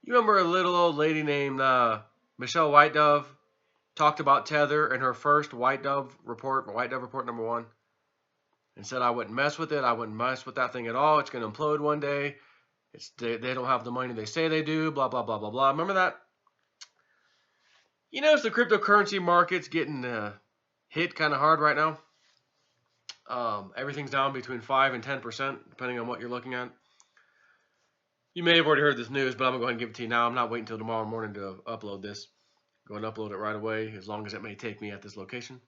You remember a little old lady named Michelle Whitedove talked about Tether in her first Whitedove report number 1, and said I wouldn't mess with it. I wouldn't mess with that thing at all. It's going to implode one day. They don't have the money they say they do. Blah blah blah blah blah. Remember that? You notice the cryptocurrency market's getting hit kind of hard right now. Everything's down between 5 and 10%, depending on what you're looking at. You may have already heard this news, but I'm going to go ahead and give it to you now. I'm not waiting until tomorrow morning to upload this. Go and upload it right away, as long as it may take me at this location.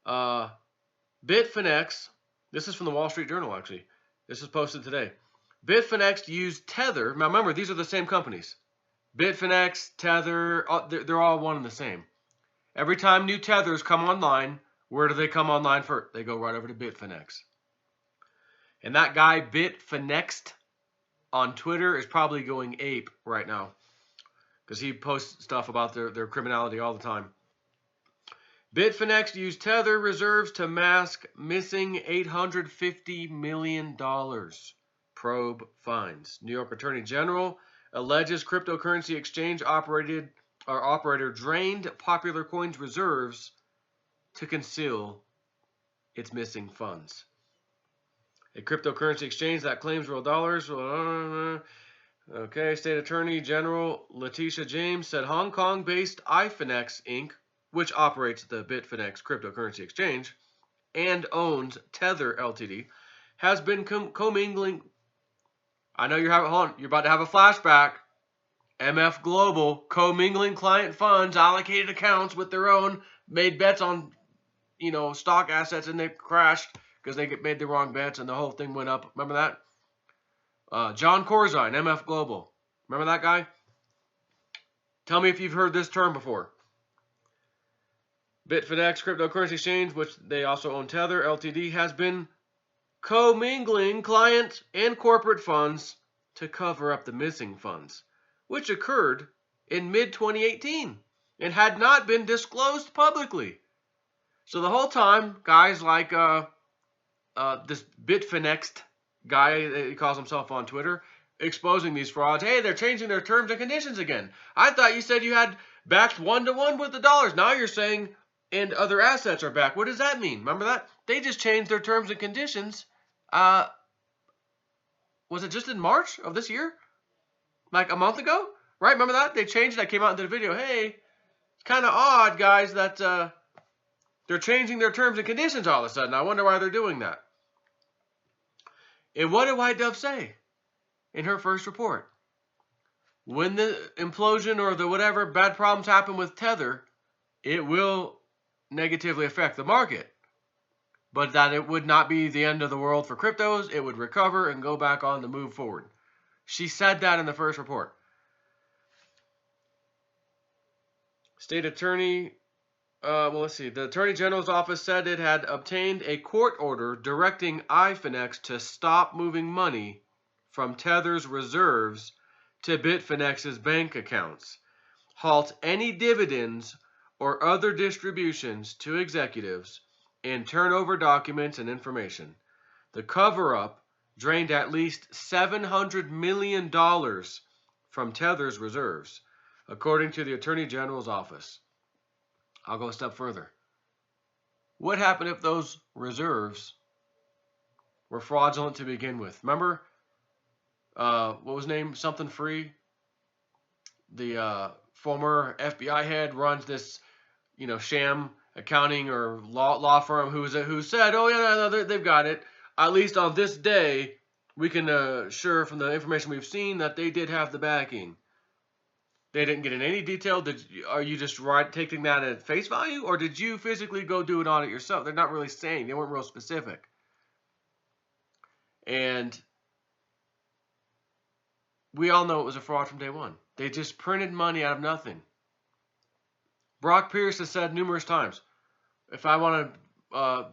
Bitfinex, this is from the Wall Street Journal, actually. This is posted today. Bitfinex used Tether. Now, remember, these are the same companies. Bitfinex, Tether, they're all one and the same. Every time new Tethers come online, where do they come online first? They go right over to Bitfinex. And that guy, Bitfinexed, on Twitter is probably going ape right now, because he posts stuff about their criminality all the time. Bitfinex used Tether reserves to mask missing $850 million. Probe finds. New York Attorney General alleges cryptocurrency exchange operator drained Popular Coin's reserves to conceal its missing funds. A cryptocurrency exchange that claims real dollars. Okay, State Attorney General Letitia James said Hong Kong-based iFinex Inc., which operates the Bitfinex cryptocurrency exchange and owns Tether Ltd., has been commingling. I know you're about to have a flashback. MF Global commingling client funds, allocated accounts with their own, made bets on, stock assets, and they crashed because they made the wrong bets and the whole thing went up. Remember that? John Corzine, MF Global. Remember that guy? Tell me if you've heard this term before. Bitfinex cryptocurrency exchange, which they also own Tether Ltd., has been commingling client and corporate funds to cover up the missing funds, which occurred in mid-2018 and had not been disclosed publicly. So the whole time, guys like this Bitfinexed guy, he calls himself on Twitter, exposing these frauds. Hey, they're changing their terms and conditions again. I thought you said you had backed 1-to-1 with the dollars. Now you're saying and other assets are back. What does that mean? Remember that? They just changed their terms and conditions. Was it just in March of this year? Like a month ago? Right? Remember that? They changed it. I came out and did a video. Hey, it's kind of odd, guys, that they're changing their terms and conditions all of a sudden. I wonder why they're doing that. And what did Whitedove say in her first report? When the implosion or the whatever bad problems happen with Tether, it will negatively affect the market. But that it would not be the end of the world for cryptos. It would recover and go back on the move forward. She said that in the first report. State Attorney, let's see. The Attorney General's office said it had obtained a court order directing iFinex to stop moving money from Tether's reserves to Bitfinex's bank accounts, halt any dividends or other distributions to executives, and turn over documents and information. The cover-up drained at least $700 million from Tether's reserves, according to the Attorney General's office. I'll go a step further. What happened if those reserves were fraudulent to begin with? Remember, what was his name? Something Free? The former FBI head runs this, sham accounting or law firm who said, oh yeah, no, they've got it. At least on this day, we can assure from the information we've seen that they did have the backing. They didn't get in any detail. Are you just taking that at face value, or did you physically go do an audit yourself? They're not really saying. They weren't real specific. And we all know it was a fraud from day one. They just printed money out of nothing. Brock Pierce has said numerous times, if I want to, I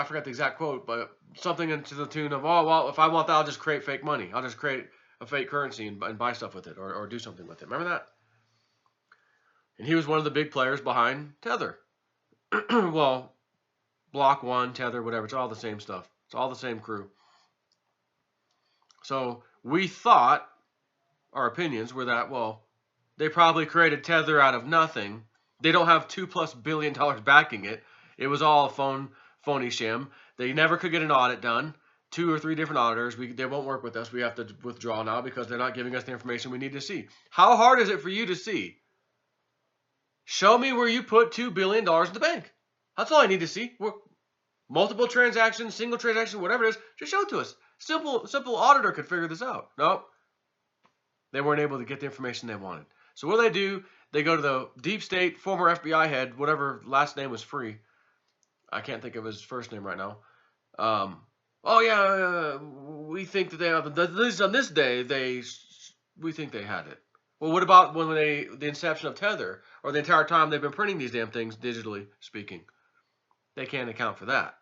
forgot the exact quote, but something to the tune of, oh, well, if I want that, I'll just create fake money. I'll just create a fake currency and buy stuff with it or do something with it. Remember that? And he was one of the big players behind Tether. Well, Block 1, Tether, whatever. It's all the same stuff. It's all the same crew. So we thought our opinions were that, well, they probably created Tether out of nothing. They don't have $2+ billion backing it. It was all a phony sham. They never could get an audit done. 2 or 3 different auditors. They won't work with us. We have to withdraw now because they're not giving us the information we need to see. How hard is it for you to see? Show me where you put $2 billion in the bank. That's all I need to see. Multiple transactions, single transaction, whatever it is, just show it to us. Simple auditor could figure this out. Nope. They weren't able to get the information they wanted. So what do? They go to the deep state, former FBI head, whatever last name was free. I can't think of his first name right now. Oh yeah, we think that they have, at least on this day, we think they had it. Well, what about when the inception of Tether, or the entire time they've been printing these damn things, digitally speaking? They can't account for that.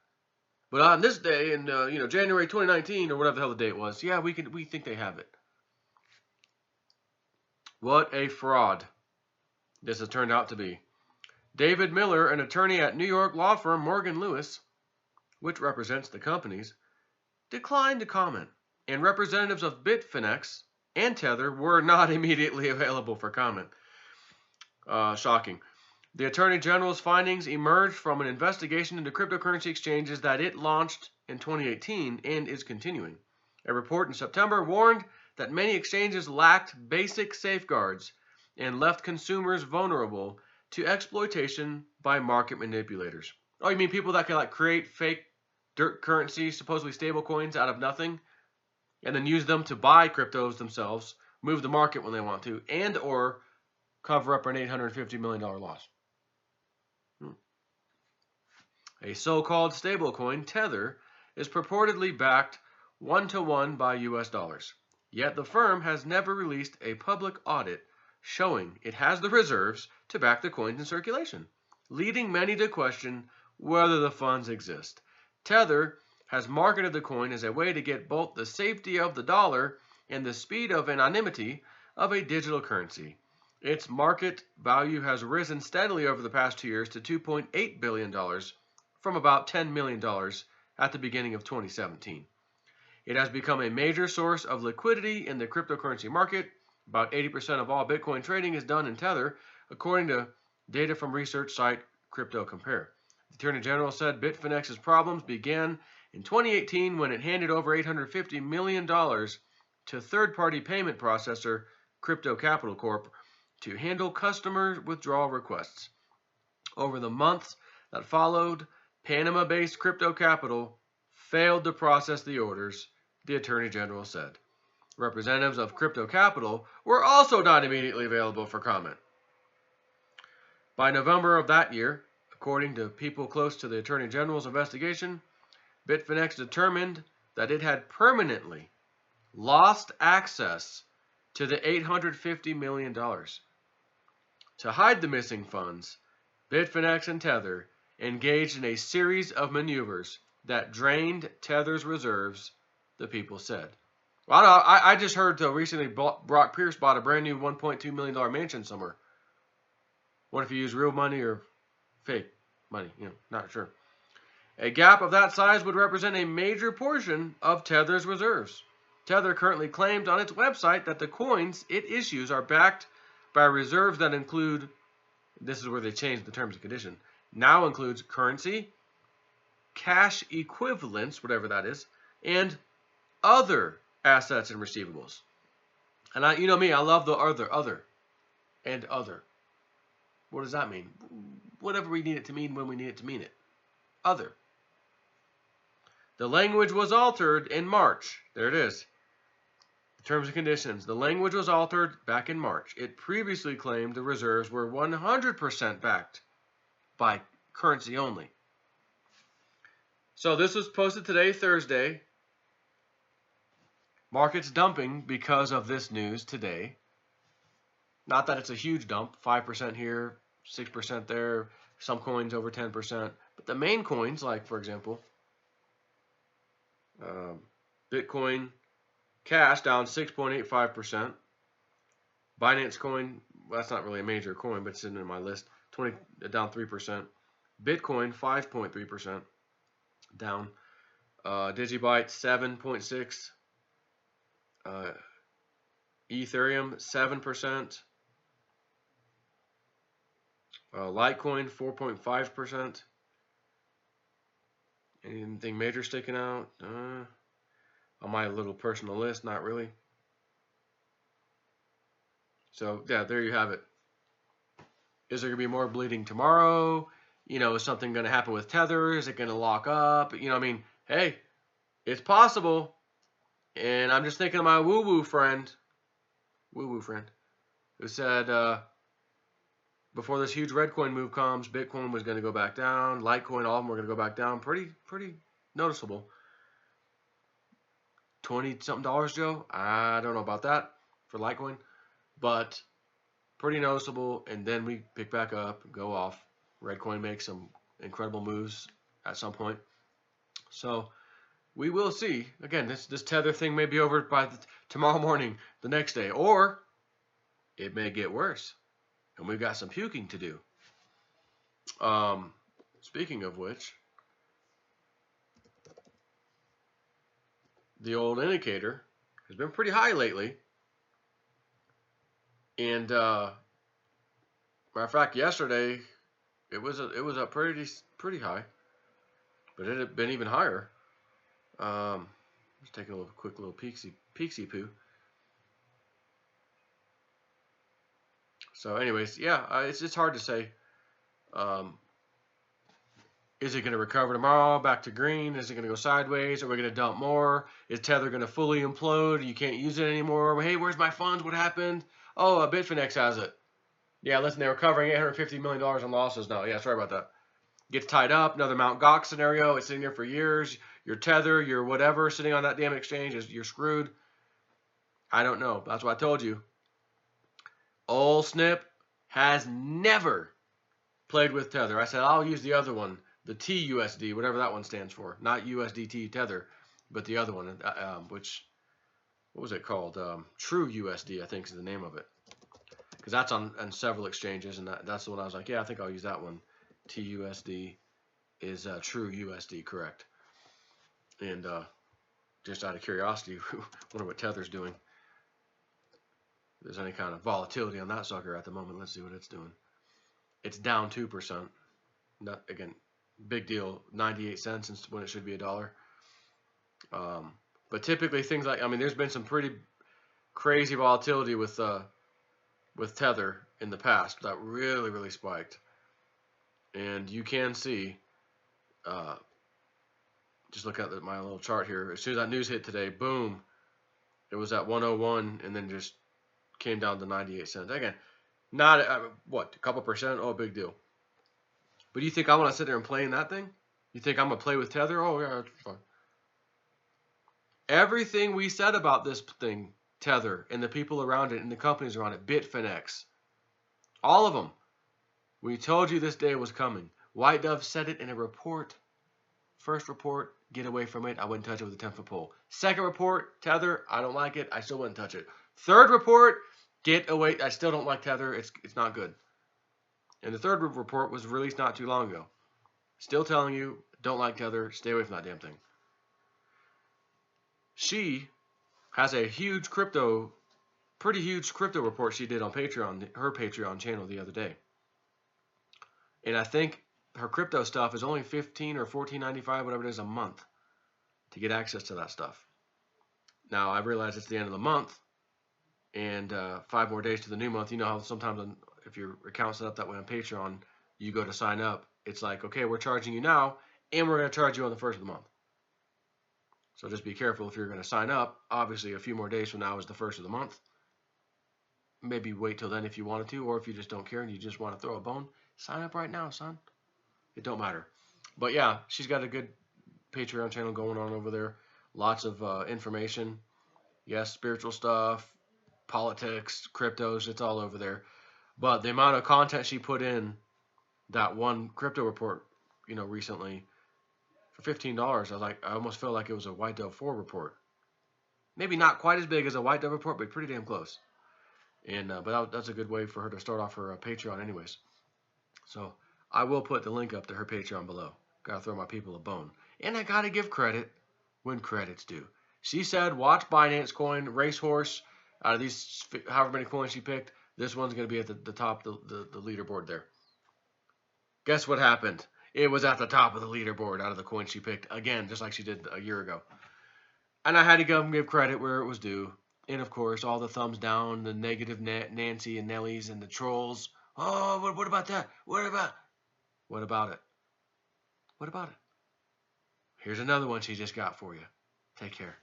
But on this day, in January 2019, or whatever the hell the date was, yeah, we think they have it. What a fraud this has turned out to be. David Miller, an attorney at New York law firm Morgan Lewis, which represents the companies, declined to comment, and representatives of Bitfinex and Tether were not immediately available for comment. Shocking. The Attorney General's findings emerged from an investigation into cryptocurrency exchanges that it launched in 2018 and is continuing. A report in September warned that many exchanges lacked basic safeguards and left consumers vulnerable to exploitation by market manipulators. Oh, you mean people that can create fake dirt currency, supposedly stable coins out of nothing, and then use them to buy cryptos themselves, move the market when they want to, and or cover up an $850 million loss. A so-called stablecoin, Tether, is purportedly backed 1-to-1 by US dollars. Yet the firm has never released a public audit showing it has the reserves to back the coins in circulation, leading many to question whether the funds exist. Tether has marketed the coin as a way to get both the safety of the dollar and the speed of anonymity of a digital currency. Its market value has risen steadily over the past 2 years to $2.8 billion from about $10 million at the beginning of 2017. It has become a major source of liquidity in the cryptocurrency market. About 80% of all Bitcoin trading is done in Tether, according to data from research site Crypto Compare. The Attorney General said Bitfinex's problems began in 2018 when it handed over $850 million to third-party payment processor Crypto Capital Corp to handle customer withdrawal requests. Over the months that followed, Panama-based Crypto Capital failed to process the orders, the Attorney General said. Representatives of Crypto Capital were also not immediately available for comment. By November of that year, according to people close to the Attorney General's investigation, Bitfinex determined that it had permanently lost access to the $850 million. To hide the missing funds, Bitfinex and Tether engaged in a series of maneuvers that drained Tether's reserves, the people said. Well, I just heard recently Brock Pierce bought a brand new $1.2 million mansion somewhere. What if you use real money or fake money? Not sure. A gap of that size would represent a major portion of Tether's reserves. Tether currently claimed on its website that the coins it issues are backed by reserves that include, this is where they changed the terms and conditions, now includes currency, cash equivalents, whatever that is, and other assets and receivables. And you know me, I love the other, and other. What does that mean? Whatever we need it to mean when we need it to mean it. Other. The language was altered in March. There it is. The terms and conditions. The language was altered back in March. It previously claimed the reserves were 100% backed by currency only. So this was posted today, Thursday. Markets dumping because of this news today. Not that it's a huge dump, 5% here, 6% there, some coins over 10%. But the main coins, like for example, Bitcoin Cash down 6.85%. Binance Coin, well, that's not really a major coin, but it's in my list, down 3%. Bitcoin 5.3% down. Digibyte 7.6. Ethereum 7%. Litecoin 4.5%. Anything major sticking out? On my little personal list, not really. So yeah, there you have it. Is there gonna be more bleeding tomorrow? You know, is something gonna happen with Tether? Is it gonna lock up? You know, I mean, hey, it's possible. And I'm just thinking of my woo-woo friend, who said before this huge red coin move comes, Bitcoin was going to go back down, Litecoin, all of them were going to go back down. Pretty noticeable. 20-something dollars, Joe. I don't know about that for Litecoin, but pretty noticeable. And then we pick back up, go off. Red coin makes some incredible moves at some point. So we will see. Again, this Tether thing may be over by tomorrow morning, the next day, or it may get worse, and we've got some puking to do. Speaking of which, the old indicator has been pretty high lately, and matter of fact, yesterday it was up pretty high, but it had been even higher. Just taking a quick little peeksy poo. So, anyways, yeah, it's hard to say. Is it going to recover tomorrow back to green? Is it going to go sideways? Are we going to dump more? Is Tether going to fully implode? You can't use it anymore. Hey, where's my funds? What happened? Oh, Bitfinex has it. Yeah, listen, they were covering $850 million in losses now. Yeah, sorry about that. Gets tied up. Another Mt. Gox scenario. It's sitting there for years. Your Tether, your whatever, sitting on that damn exchange, you're screwed. I don't know. That's what I told you. Old Snip has never played with Tether. I said, I'll use the other one, the TUSD, whatever that one stands for. Not USDT Tether, but the other one, which, what was it called? True USD, I think is the name of it. Because that's on several exchanges, and that's the one I was like, yeah, I think I'll use that one. TUSD is True USD, correct. And just out of curiosity, wonder what Tether's doing. If there's any kind of volatility on that sucker at the moment. Let's see what it's doing. It's down 2%. Not, again, big deal. 98 cents when it should be $1. But typically things like, I mean, there's been some pretty crazy volatility with Tether in the past that really spiked. And you can see, just look at my little chart here. As soon as that news hit today, boom, it was at 101 and then just came down to 98 cents. Again, not, what, a couple percent? Oh, big deal. But do you think I want to sit there and play in that thing? You think I'm going to play with Tether? Oh, yeah, that's fine. Everything we said about this thing, Tether, and the people around it, and the companies around it, Bitfinex, all of them, we told you this day was coming. Whitedove said it in a report. First report, get away from it. I wouldn't touch it with a 10-foot pole. Second report, Tether, I don't like it. I still wouldn't touch it. Third report, get away. I still don't like Tether. It's not good. And the third report was released not too long ago. Still telling you, don't like Tether. Stay away from that damn thing. She has a pretty huge crypto report she did on Patreon, her Patreon channel the other day. And I think her crypto stuff is only $15 or $14.95, whatever it is, a month to get access to that stuff. Now, I realize it's the end of the month and 5 more days to the new month. You know how sometimes if your account's set up that way on Patreon, you go to sign up. It's like, okay, we're charging you now, and we're going to charge you on the first of the month. So just be careful if you're going to sign up. Obviously, a few more days from now is the first of the month. Maybe wait till then if you wanted to, or if you just don't care and you just want to throw a bone, sign up right now, son. It don't matter. But yeah, she's got a good Patreon channel going on over there. Lots of information. Yes, spiritual stuff, politics, cryptos, it's all over there. But the amount of content she put in that one crypto report, recently, for $15, I almost felt like it was a Whitedove 4 report. Maybe not quite as big as a Whitedove report, but pretty damn close. And but that's a good way for her to start off her Patreon anyways. So I will put the link up to her Patreon below. Gotta throw my people a bone. And I gotta give credit when credit's due. She said, watch Binance Coin, Racehorse, Out of these, however many coins she picked, this one's going to be at the top of the leaderboard there. Guess what happened? It was at the top of the leaderboard out of the coins she picked again, just like she did a year ago. And I had to go and give credit where it was due. And of course, all the thumbs down, the negative Nancy and Nellies and the trolls. Oh, what about that? What about it? What about it? Here's another one she just got for you. Take care.